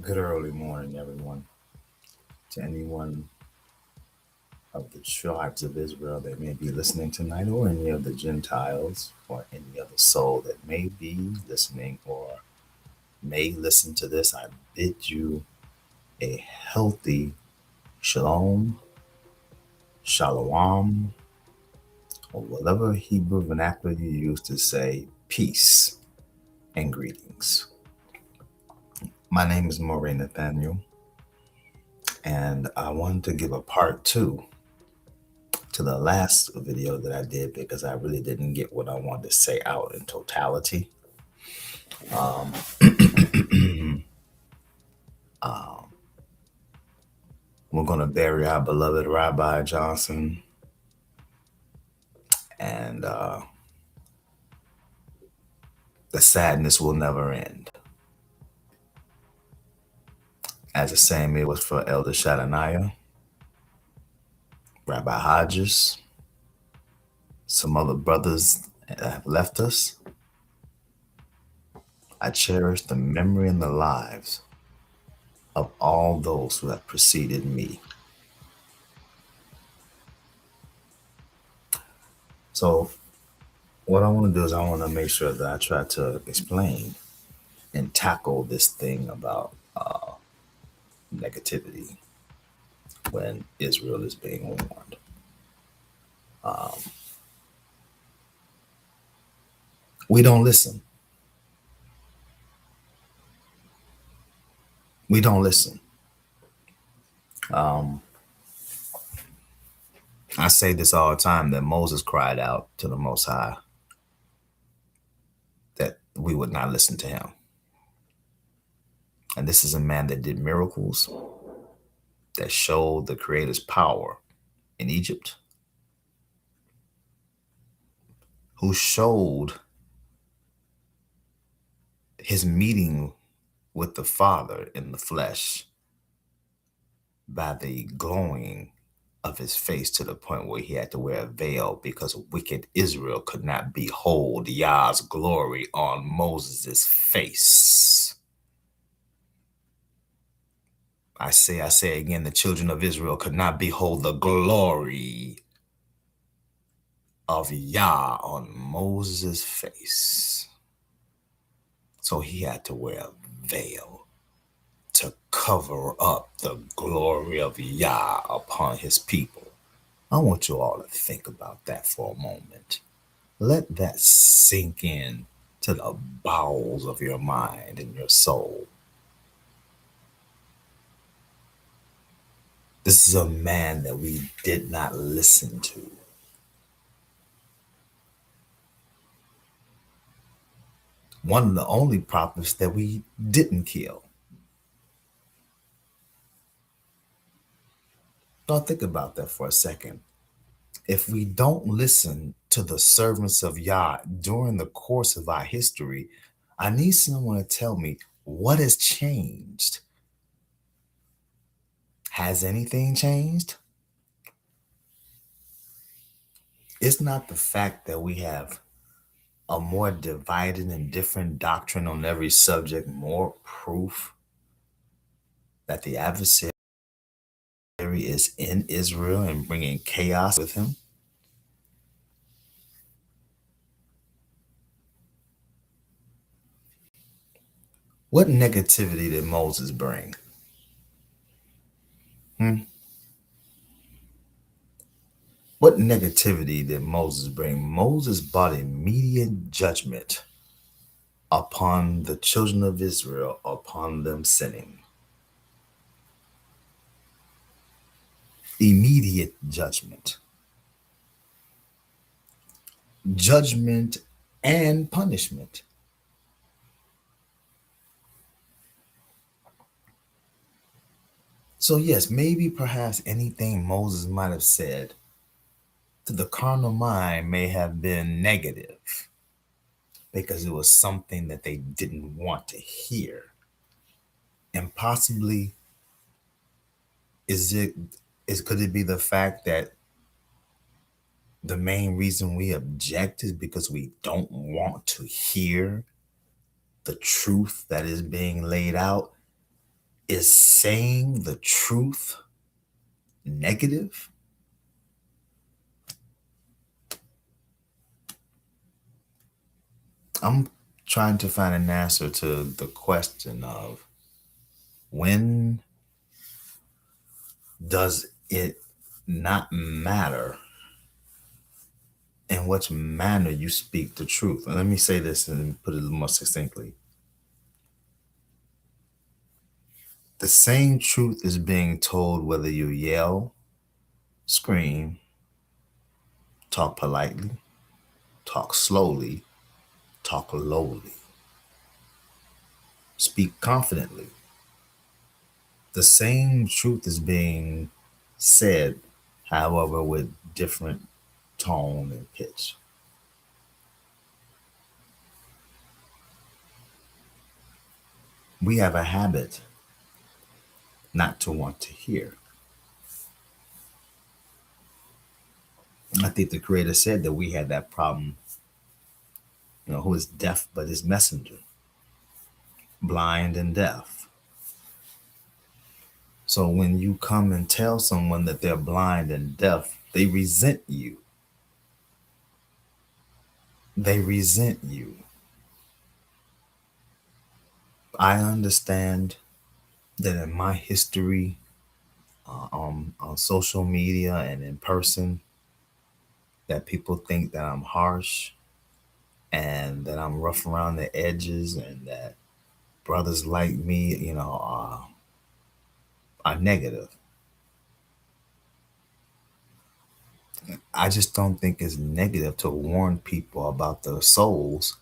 Good early morning, everyone. To anyone of the tribes of Israel that may be listening tonight, or any of the Gentiles, or any other soul that may be listening or may listen to this, I bid you a healthy shalom, shalom, or whatever Hebrew vernacular you use to say peace and greetings. My name is Moray Nathaniel, and I wanted to give a part two to the last video that I did because I really didn't get what I wanted to say out in totality. Um, um, we're going to bury our beloved Rabbi Johnson, and the sadness will never end. As the same it was for Elder Shadaniah, Rabbi Hodges, some other brothers that have left us. I cherish the memory and the lives of all those who have preceded me. So what I want to do is I want to make sure that I try to explain and tackle this thing about negativity when Israel is being warned. Um, we don't listen. We don't listen. Um, I say this all the time that Moses cried out to the Most High that we would not listen to him. And this is a man that did miracles, that showed the Creator's power in Egypt, who showed his meeting with the Father in the flesh by the glowing of his face to the point where he had to wear a veil because wicked Israel could not behold Yah's glory on Moses' face. I say again, the children of Israel could not behold the glory of Yah on Moses' face. So he had to wear a veil to cover up the glory of Yah upon his people. I want you all to think about that for a moment. Let that sink in to the bowels of your mind and your soul. This is a man that we did not listen to. One of the only prophets that we didn't kill. Don't think about that for a second. If we don't listen to the servants of Yah during the course of our history, I need someone to tell me what has changed. Has anything changed? It's not the fact that we have a more divided and different doctrine on every subject, more proof that the adversary is in Israel and bringing chaos with him. What negativity did Moses bring? What negativity did Moses bring? Moses brought immediate judgment upon the children of Israel, upon them sinning. Immediate judgment. Judgment and punishment. So yes, maybe perhaps anything Moses might have said to the carnal mind may have been negative because it was something that they didn't want to hear. And possibly could it be the fact that the main reason we object is because we don't want to hear the truth that is being laid out? Is saying the truth negative? I'm trying to find an answer to the question of when does it not matter in which manner you speak the truth? And let me say this and put it a little more succinctly. The same truth is being told whether you yell, scream, talk politely, talk slowly, talk lowly, speak confidently. The same truth is being said, however, with different tone and pitch. We have a habit not to want to hear. I think the Creator said that we had that problem, who is deaf but his messenger, blind and deaf. So when you come and tell someone that they're blind and deaf, they resent you. They resent you. I understand that in my history, on social media and in person, that people think that I'm harsh and that I'm rough around the edges and that brothers like me, are negative. I just don't think it's negative to warn people about their souls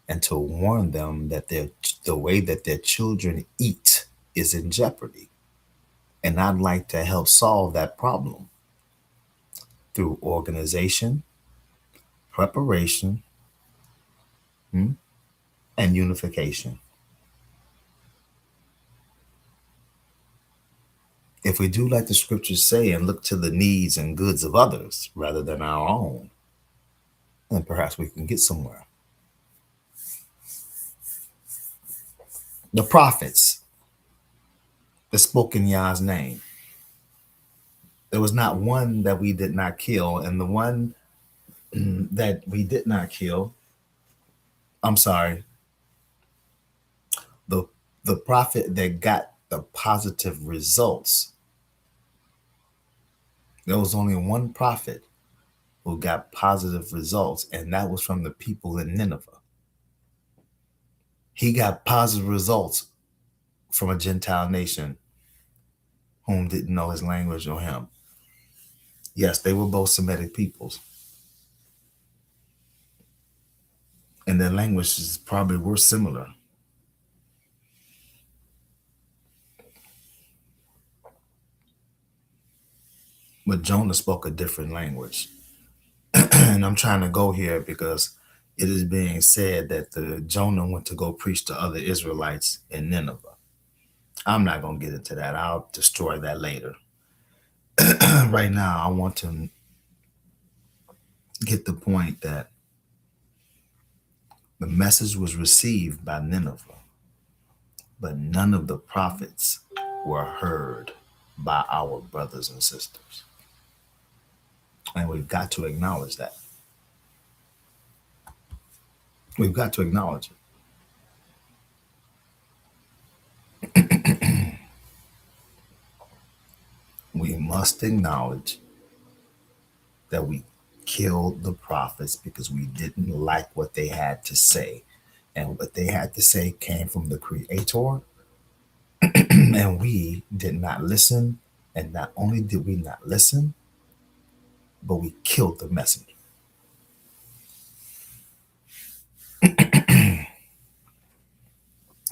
and to warn them that the way that their children eat is in jeopardy. And I'd like to help solve that problem through organization, preparation, and unification. If we do like the scriptures say and look to the needs and goods of others rather than our own, then perhaps we can get somewhere. The prophets that spoke in Yah's name, there was not one that we did not kill. And the one that we did not kill, I'm sorry, the the prophet that got the positive results, there was only one prophet who got positive results, and that was from the people in Nineveh. He got positive results from a Gentile nation whom didn't know his language or him. Yes, they were both Semitic peoples, and their languages probably were similar. But Jonah spoke a different language. And I'm trying to go here because it is being said that the Jonah went to go preach to other Israelites in Nineveh. I'm not going to get into that. I'll destroy that later. Right now, I want to get the point that the message was received by Nineveh, but none of the prophets were heard by our brothers and sisters. And we've got to acknowledge that. We've got to acknowledge it. We must acknowledge that we killed the prophets because we didn't like what they had to say. And what they had to say came from the Creator. And we did not listen. And not only did we not listen, but we killed the messenger.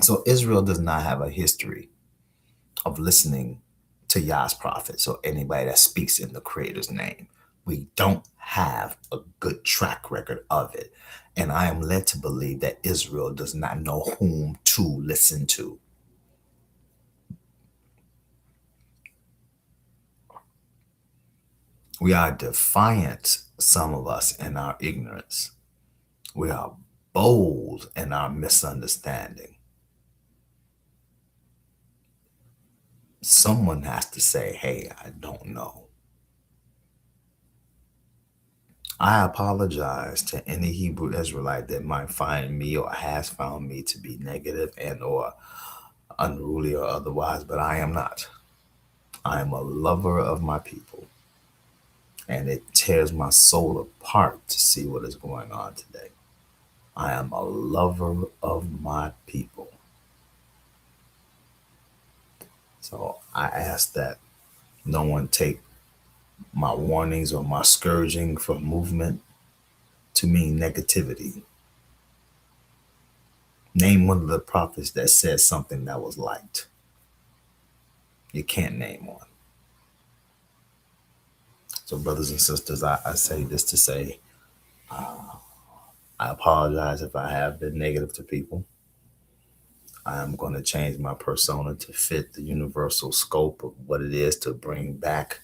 So Israel does not have a history of listening to Yah's prophets or anybody that speaks in the Creator's name. We don't have a good track record of it. And I am led to believe that Israel does not know whom to listen to. We are defiant, some of us, in our ignorance. We are bold in our misunderstanding. someone has to say, hey, I don't know. I apologize to any Hebrew Israelite that might find me or has found me to be negative and or unruly or otherwise, but I am not. I am a lover of my people, and it tears my soul apart to see what is going on today. I am a lover of my people. So I ask that no one take my warnings or my scourging for movement to mean negativity. Name one of the prophets that said something that was light. You can't name one. So, brothers and sisters, I say this to say, I apologize if I have been negative to people. I'm going to change my persona to fit the universal scope of what it is to bring back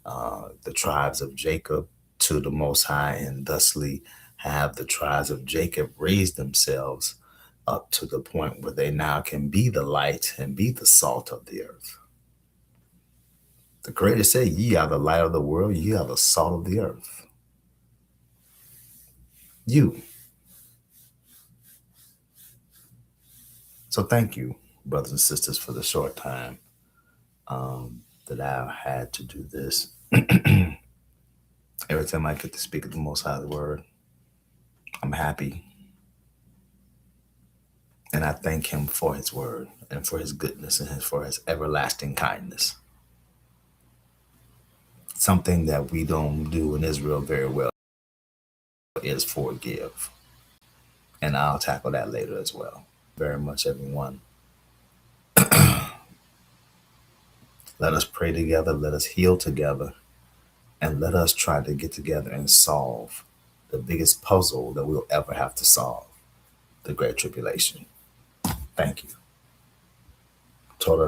the tribes of Jacob to the Most High, and thusly have the tribes of Jacob raise themselves up to the point where they now can be the light and be the salt of the earth. The Creator said, ye are the light of the world, ye are the salt of the earth. You. So thank you, brothers and sisters, for the short time that I had to do this. Every time I get to speak of the Most High's word, I'm happy. And I thank him for his word and for his goodness and for his everlasting kindness. Something that we don't do in Israel very well is forgive. And I'll tackle that later as well. Very much, everyone. Let us pray together. Let us heal together. And let us try to get together and solve the biggest puzzle that we'll ever have to solve, the Great Tribulation. Thank you. Total